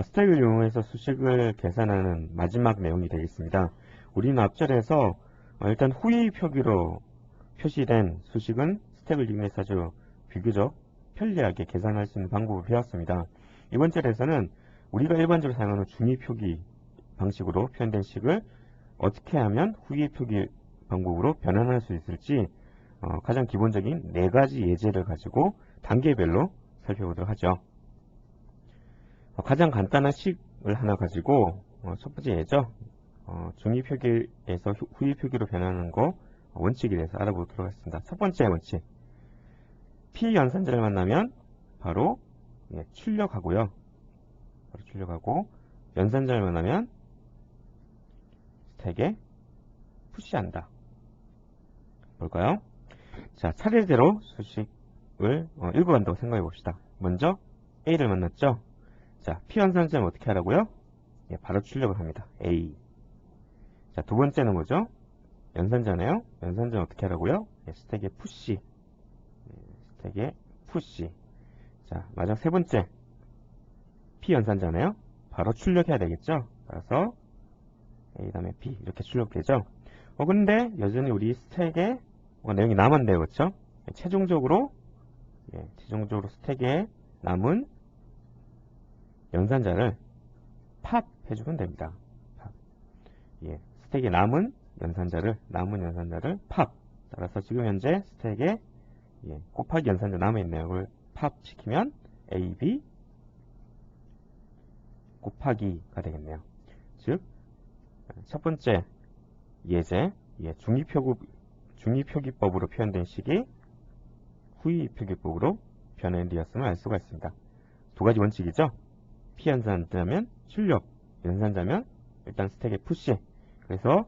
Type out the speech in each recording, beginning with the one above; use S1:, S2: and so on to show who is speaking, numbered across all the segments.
S1: 스택을 이용해서 수식을 계산하는 마지막 내용이 되겠습니다. 우리는 앞절에서 일단 후위 표기로 표시된 수식은 스택을 이용해서 아주 비교적 편리하게 계산할 수 있는 방법을 배웠습니다. 이번 절에서는 우리가 일반적으로 사용하는 중위 표기 방식으로 표현된 식을 어떻게 하면 후위 표기 방법으로 변환할 수 있을지 가장 기본적인 4가지 예제를 가지고 단계별로 살펴보도록 하죠. 가장 간단한 식을 하나 가지고 첫 번째 예죠. 중위 표기에서 후위 표기로 변하는 거 원칙에 대해서 알아보도록 하겠습니다. 첫 번째 원칙. P 연산자를 만나면 바로 출력하고요. 바로 출력하고 연산자를 만나면 스택에 푸시한다. 볼까요? 자, 차례대로 수식을 읽어간다고 생각해 봅시다. 먼저 A를 만났죠? 자, P 연산자는 어떻게 하라고요? 바로 출력을 합니다. A. 자, 두 번째는 뭐죠? 연산자네요. 연산자는 어떻게 하라고요? 스택에 푸시. 스택에 푸시. 자, 마지막 세 번째. P 연산자네요. 바로 출력해야 되겠죠? 따라서 A 다음에 P 이렇게 출력되죠? 근데 여전히 우리 스택에 내용이 남았네요. 그렇죠? 최종적으로 스택에 남은 연산자를 팝 해주면 됩니다. 팝. 스택에 남은 연산자를 팝. 따라서 지금 현재 스택에 곱하기 연산자 남아있네요. 이걸 팝 시키면 A, B 곱하기가 되겠네요. 즉, 첫 번째 예제, 중위표기법으로 표현된 식이 후위표기법으로 변환되었음을 알 수가 있습니다. 두 가지 원칙이죠. P 연산자면 출력, 연산자면 일단 스택에 푸시. 그래서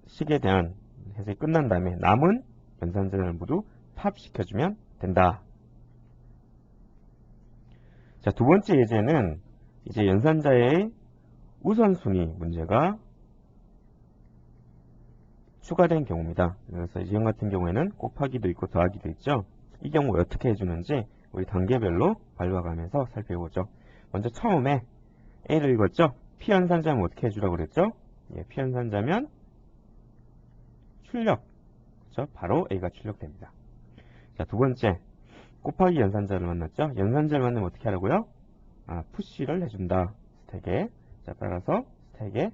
S1: 식에 대한 해석이 끝난 다음에 남은 연산자를 모두 팝 시켜주면 된다. 자, 두 번째 예제는 이제 연산자의 우선순위 문제가 추가된 경우입니다. 그래서 이 경우 같은 경우에는 곱하기도 있고 더하기도 있죠. 이 경우 어떻게 해주는지 우리 단계별로 발표하면서 살펴보죠. 먼저 처음에 A를 읽었죠. P 연산자면 어떻게 해주라고 그랬죠? P 연산자면 출력. 그렇죠? 바로 A가 출력됩니다. 자, 두 번째 곱하기 연산자를 만났죠. 연산자를 만나면 어떻게 하라고요? 푸시를 해준다. 스택에. 자, 따라서 스택에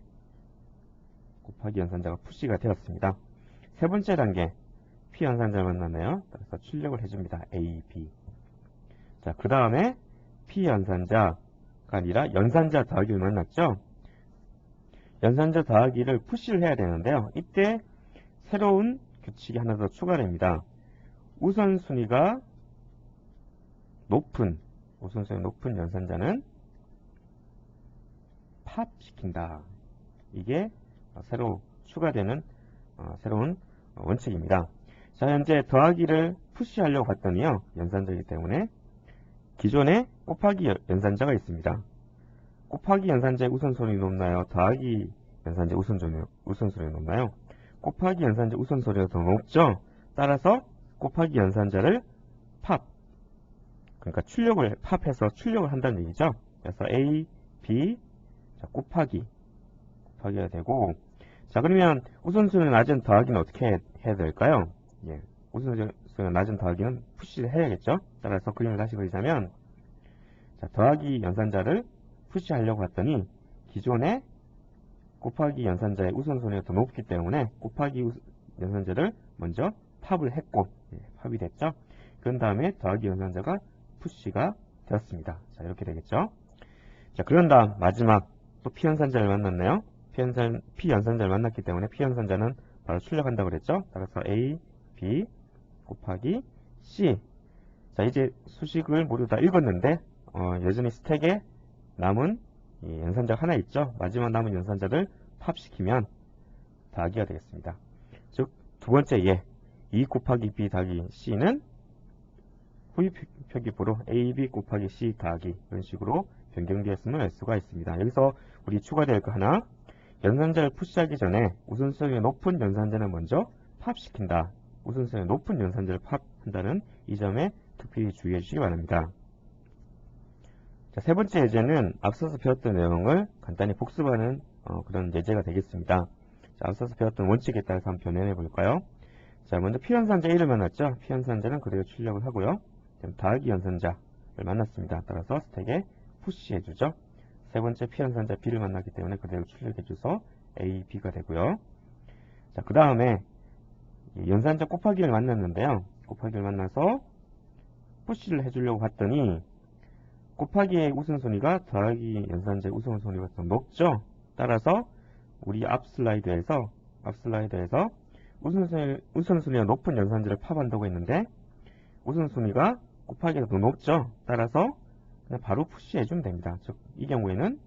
S1: 곱하기 연산자가 푸시가 되었습니다. 세 번째 단계 P 연산자를 만나네요. 따라서 출력을 해줍니다. A, B. 자, 그 다음에 P 연산자가 아니라 연산자 더하기를 만났죠. 연산자 더하기를 푸시를 해야 되는데요. 이때 새로운 규칙이 하나 더 추가됩니다. 우선순위가 높은 연산자는 팝 시킨다. 이게 새로 추가되는 새로운 원칙입니다. 자, 현재 더하기를 푸시하려고 봤더니요. 연산자이기 때문에 기존에 곱하기 연산자가 있습니다. 곱하기 연산자의 우선순위 높나요? 더하기 연산자의 우선순위 높나요? 곱하기 연산자 우선순위가 더 높죠? 따라서 곱하기 연산자를 팝, 그러니까 출력을 팝해서 출력을 한다는 얘기죠. 그래서 A, B 곱하기가 되고, 자, 그러면 우선순위 낮은 더하기는 어떻게 해야 될까요? 우선순위 낮은 더하기는 푸시를 해야겠죠. 따라서 그림을 다시 그리자면, 자, 더하기 연산자를 푸시하려고 했더니 기존에 곱하기 연산자의 우선순위가 더 높기 때문에 곱하기 연산자를 먼저 팝을 했고, 팝이 됐죠. 그런 다음에 더하기 연산자가 푸시가 되었습니다. 자, 이렇게 되겠죠. 자, 그런 다음 마지막 또 P 연산자를 만났네요. P 연산자를 만났기 때문에 P 연산자는 바로 출력한다고 그랬죠. 따라서 A, B 곱하기 C. 자, 이제 수식을 모두 다 읽었는데 여전히 스택에 남은 연산자가 하나 있죠. 마지막 남은 연산자를 팝시키면 더하기가 되겠습니다. 즉, 두 번째 예, 2 곱하기 B 더하기 C는 후위 표기법으로 AB 곱하기 C 더하기 이런 식으로 변경되었음을 알 수가 있습니다. 여기서 우리 추가될 거 하나, 연산자를 푸시하기 전에 우선순위 높은 연산자는 먼저 팝시킨다. 우선순위 높은 연산자를 팝한다는 이 점에 특별히 주의해 주시기 바랍니다. 자, 세 번째 예제는 앞서서 배웠던 내용을 간단히 복습하는 그런 예제가 되겠습니다. 자, 앞서서 배웠던 원칙에 따라서 한번 변형해 볼까요? 자, 먼저 P연산자 1을 만났죠. P연산자는 그대로 출력을 하고요. 더하기 연산자를 만났습니다. 따라서 스택에 푸시해주죠. 세 번째 P연산자 B를 만났기 때문에 그대로 출력해줘서 A, B가 되고요. 자, 그 다음에 연산자 곱하기를 만났는데요. 곱하기를 만나서 푸시를 해주려고 봤더니 곱하기의 우선순위가 더하기 연산자의 우선순위가 더 높죠. 따라서 우리 앞 슬라이드에서 우선순위가 높은 연산자를 팝한다고 했는데 우선순위가 곱하기가 더 높죠. 따라서 그냥 바로 푸시해주면 됩니다. 즉, 이 경우에는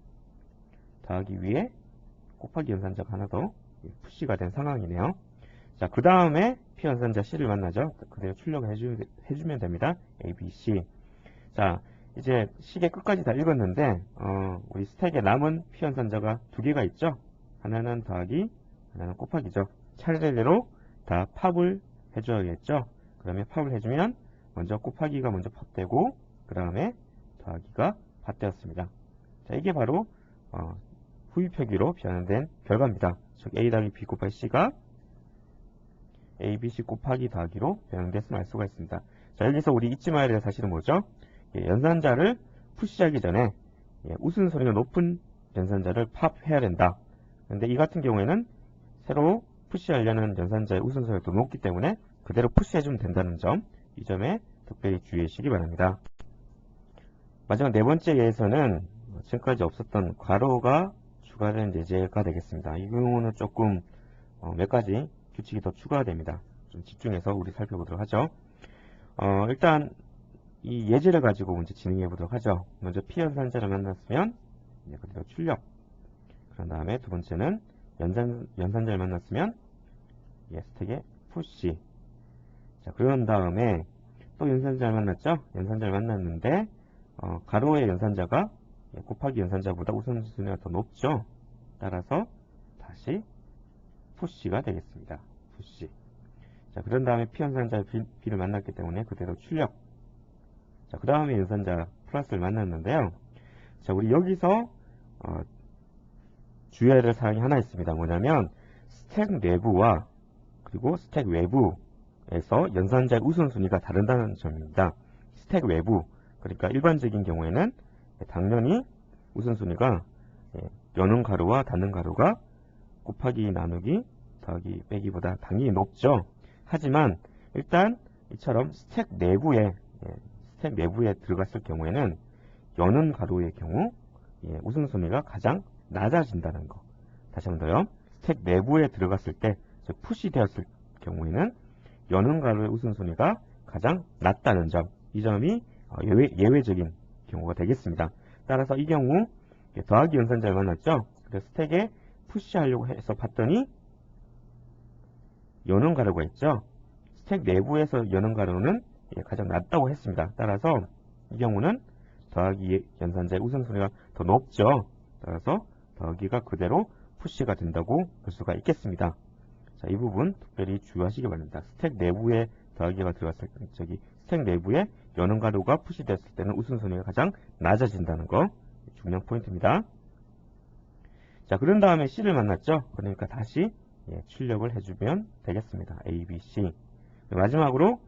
S1: 더하기 위에 곱하기 연산자가 하나 더 푸시가 된 상황이네요. 자, 그 다음에 P연산자 C를 만나죠. 그대로 출력을 해주면 됩니다. A, B, C. 자, 이제 시계 끝까지 다 읽었는데 우리 스택에 남은 P연산자가 두 개가 있죠. 하나는 더하기, 하나는 곱하기죠. 차례대로 다 팝을 해줘야겠죠. 그러면 팝을 해주면 먼저 곱하기가 먼저 팝되고 그 다음에 더하기가 팝되었습니다. 자, 이게 바로 후위표기로 변환된 결과입니다. 즉 A 더하기 B 곱하기 C가 A, B, C 곱하기 더하기로 변환됐음을 알 수가 있습니다. 자, 여기서 우리 잊지 말아야 될 사실은 뭐죠? 연산자를 푸시하기 전에 우선순위가 높은 연산자를 팝해야 된다. 그런데 이 같은 경우에는 새로 푸시하려는 연산자의 우선순위가 더 높기 때문에 그대로 푸시해주면 된다는 점, 이 점에 특별히 주의하시기 바랍니다. 마지막 네 번째 예에서는 지금까지 없었던 괄호가 추가된 예제가 되겠습니다. 이 경우는 조금 몇 가지 규칙이 더 추가됩니다. 좀 집중해서 우리 살펴보도록 하죠. 일단 이 예제를 가지고 먼저 진행해 보도록 하죠. 먼저 P연산자를 만났으면 그대로 출력. 그런 다음에 두 번째는 연산자를 만났으면 스택에 푸시. 자, 그런 다음에 또 연산자를 만났죠. 연산자를 만났는데 가로의 연산자가 곱하기 연산자보다 우선순위가 더 높죠. 따라서 다시 푸시가 되겠습니다. 푸시. 자, 그런 다음에 P연산자 B를 만났기 때문에 그대로 출력. 자, 그 다음에 연산자 플러스를 만났는데요. 자, 우리 여기서 주의해야 될 사항이 하나 있습니다. 뭐냐면 스택 내부와 그리고 스택 외부에서 연산자의 우선순위가 다른다는 점입니다. 스택 외부, 그러니까 일반적인 경우에는 당연히 우선순위가 여는 가로와 닫는 가로가 곱하기 나누기 더하기 빼기보다 당연히 높죠. 하지만 일단 이처럼 스택 내부에 들어갔을 경우에는 여는 가로의 경우 우선순위가 가장 낮아진다는 거. 다시 한 번 더요. 스택 내부에 들어갔을 때, 즉 푸시 되었을 경우에는 여는 가로의 우선순위가 가장 낮다는 점. 이 점이 예외적인 경우가 되겠습니다. 따라서 이 경우 더하기 연산자를 만났죠. 그래서 스택에 푸시하려고 해서 봤더니 여는 가로가 있죠. 스택 내부에서 여는 가로는 가장 낮다고 했습니다. 따라서 이 경우는 더하기 연산자의 우선순위가 더 높죠. 따라서 더하기가 그대로 푸시가 된다고 볼 수가 있겠습니다. 자, 이 부분 특별히 주의하시기 바랍니다. 스택 내부에 더하기가 들어갔을 때, 스택 내부에 여는 가로가 푸시됐을 때는 우선순위가 가장 낮아진다는 거 중요한 포인트입니다. 자, 그런 다음에 C를 만났죠. 그러니까 다시 출력을 해주면 되겠습니다. A, B, C. 마지막으로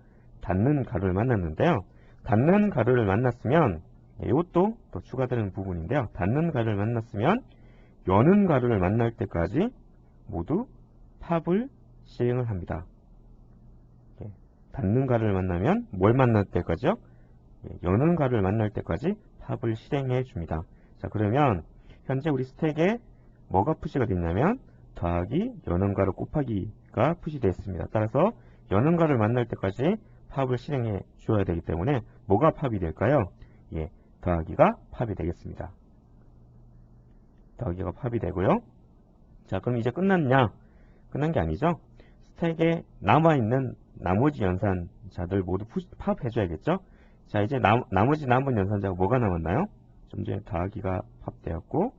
S1: 닫는 가로를 만났는데요. 닫는 가로를 만났으면 이것도 또 추가되는 부분인데요. 닫는 가로를 만났으면 여는 가로를 만날 때까지 모두 팝을 실행을 합니다. 닫는 가로를 만나면 뭘 만날 때까지요? 여는 가로를 만날 때까지 팝을 실행해 줍니다. 자, 그러면 현재 우리 스택에 뭐가 푸시가 됐냐면 더하기 여는 가로 곱하기가 푸시되어 있습니다. 따라서 여는 가로를 만날 때까지 팝을 실행해 주어야 되기 때문에 뭐가 팝이 될까요? 더하기가 팝이 되겠습니다. 더하기가 팝이 되고요. 자, 그럼 이제 끝났냐? 끝난 게 아니죠. 스택에 남아있는 나머지 연산자들 모두 팝해줘야겠죠. 자, 이제 나머지 남은 연산자가 뭐가 남았나요? 좀 전에 더하기가 팝되었고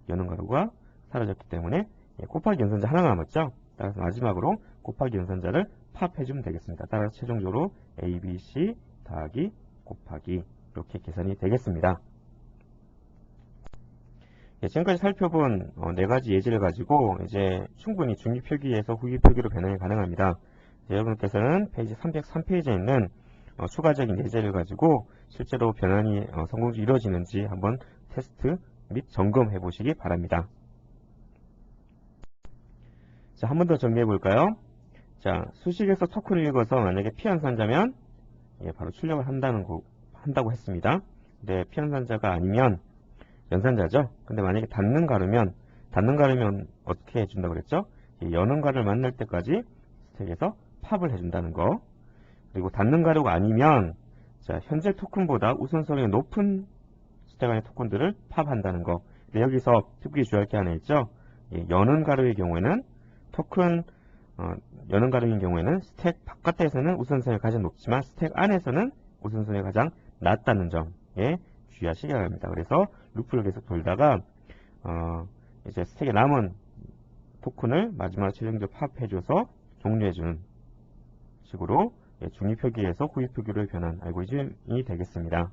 S1: 여는 가로가 사라졌기 때문에 곱하기 연산자 하나 남았죠. 따라서 마지막으로 곱하기 연산자를 팝해주면 되겠습니다. 따라서 최종적으로 A, B, C 더하기 곱하기 이렇게 계산이 되겠습니다. 지금까지 살펴본 네 가지 예제를 가지고 이제 충분히 중위 표기에서 후위 표기로 변환이 가능합니다. 여러분께서는 페이지 303페이지에 있는 추가적인 예제를 가지고 실제로 변환이 성공적으로 이루어지는지 한번 테스트 및 점검해 보시기 바랍니다. 자, 한 번 더 정리해 볼까요? 자, 수식에서 토큰을 읽어서 만약에 피연산자면 바로 출력을 한다고 했습니다. 근데 피연산자가 아니면 연산자죠. 근데 만약에 닫는 가루면 어떻게 해준다고 그랬죠? 여는 가루를 만날 때까지 스택에서 팝을 해준다는 거. 그리고 닫는 가루가 아니면 자, 현재 토큰보다 우선성이 높은 스택 안의 토큰들을 팝한다는 거. 근데 여기서 특별히 주의할 게 하나 있죠. 여는 가루의 경우에는 여는 가루인 경우에는 스택 바깥에서는 우선성이 가장 높지만 스택 안에서는 우선성이 가장 낮다는 점에 주의하시기 바랍니다. 그래서 루프를 계속 돌다가 이제 스택에 남은 토큰을 마지막으로 최종적으로 팝해줘서 종료해주는 식으로 중위 표기에서 후위 표기로 변한 알고리즘이 되겠습니다.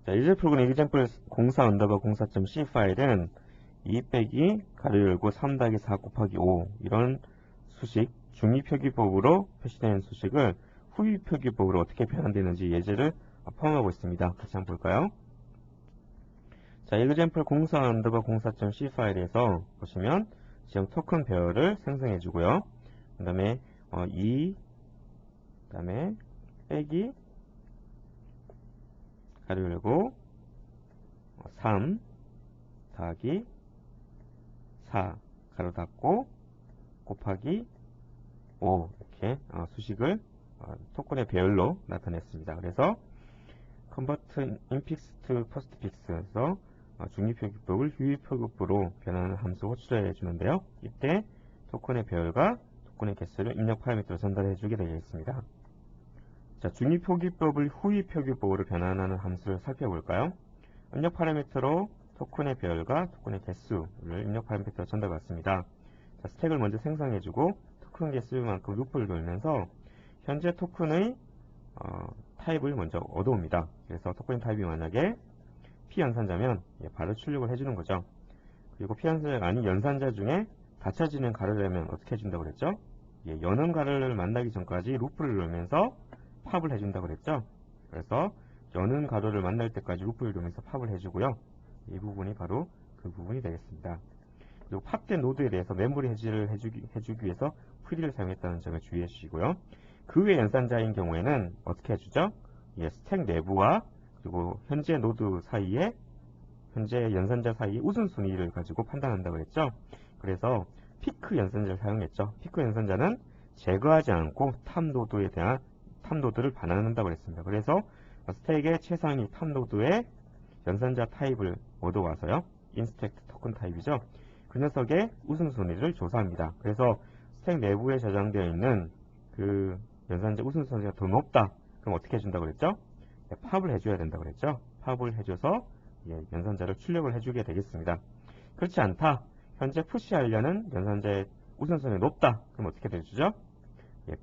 S1: 자, 이제 프로그램 example 04_04.c 파일은 2 빼기 가로 열고 3-4 곱하기 5 이런 수식, 중위 표기법으로 표시되는 수식을 후위 표기법으로 어떻게 변환되는지 예제를 포함하고 있습니다. 같이 한번 볼까요? 자, example 04_04.c 파일에서 보시면 지금 토큰 배열을 생성해 주고요. 그 다음에 2, 그 다음에 빼기 가로 열고 3 더하기 4 가로 닫고 곱하기 5 이렇게 수식을 토큰의 배열로 나타냈습니다. 그래서 convert infix to postfix에서 중위표기법을 후위표기법으로 변하는 함수 호출해 주는데요. 이때 토큰의 배열과 토큰의 개수를 입력 파라미터로 전달해 주게 되겠습니다. 자, 중위표기법을 후위표기법으로 변환하는 함수를 살펴볼까요? 입력 파라미터로 토큰의 배열과 토큰의 개수를 입력 파라미터로 전달받습니다. 자, 스택을 먼저 생성해주고 토큰 개수만큼 루프를 돌면서 현재 토큰의 타입을 먼저 얻어옵니다. 그래서 토큰 타입이 만약에 피연산자면 바로 출력을 해주는 거죠. 그리고 피연산자가 아닌 연산자 중에 닫혀지는 가로라면 어떻게 해준다고 그랬죠? 여는 가로를 만나기 전까지 루프를 돌면서 팝을 해준다고 그랬죠. 그래서 여는 가로를 만날 때까지 루프를 돌면서 팝을 해주고요. 이 부분이 바로 그 부분이 되겠습니다. 그리고 팝된 노드에 대해서 메모리 해지를 해주기 위해서 프리를 사용했다는 점을 주의해 주시고요. 그 외 연산자인 경우에는 어떻게 해주죠? 스택 내부와 그리고 현재 노드 사이에 현재 연산자 사이의 우선순위를 가지고 판단한다고 했죠. 그래서 피크 연산자를 사용했죠. 피크 연산자는 제거하지 않고 탑 노드를 반환한다고 했습니다. 그래서 스택의 최상위 탑 노드의 연산자 타입을 얻어와서요. 인스펙트 토큰 타입이죠. 그 녀석의 우선순위를 조사합니다. 그래서 스택 내부에 저장되어 있는 그 연산자 우선순위가 더 높다. 그럼 어떻게 해준다고 그랬죠? 팝을 해줘야 된다고 그랬죠. 팝을 해줘서 연산자를 출력을 해주게 되겠습니다. 그렇지 않다. 현재 푸시하려는 연산자의 우선순위가 높다. 그럼 어떻게 해주죠?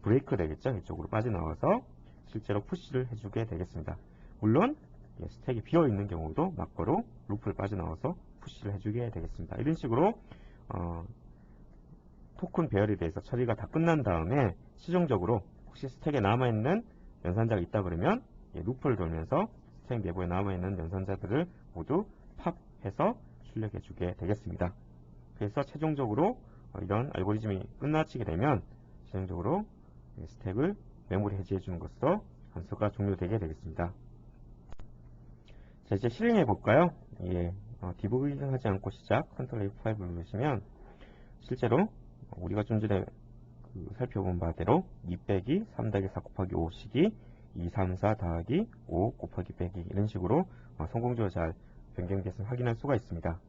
S1: 브레이크 되겠죠. 이쪽으로 빠져나와서 실제로 푸시를 해주게 되겠습니다. 물론 스택이 비어있는 경우도 막거로 루프를 빠져나와서 푸시를 해주게 되겠습니다. 이런 식으로 토큰 배열에 대해서 처리가 다 끝난 다음에 최종적으로 혹시 스택에 남아있는 연산자가 있다 그러면 루프를 돌면서 스택 내부에 남아있는 연산자들을 모두 팝해서 출력해주게 되겠습니다. 그래서 최종적으로 이런 알고리즘이 끝마치게 되면 최종적으로 스택을 메모리 해지해주는 것으로 함수가 종료되게 되겠습니다. 자, 이제 실행해 볼까요? 디버깅 하지 않고 시작 컨트롤 F5를 누르시면 실제로 우리가 좀 전에 살펴본 바대로 2 빼기 3-4 곱하기 5식이 2, 3, 4 더하기 5 곱하기 빼기 이런 식으로 성공적으로 잘 변경됐음을 확인할 수가 있습니다.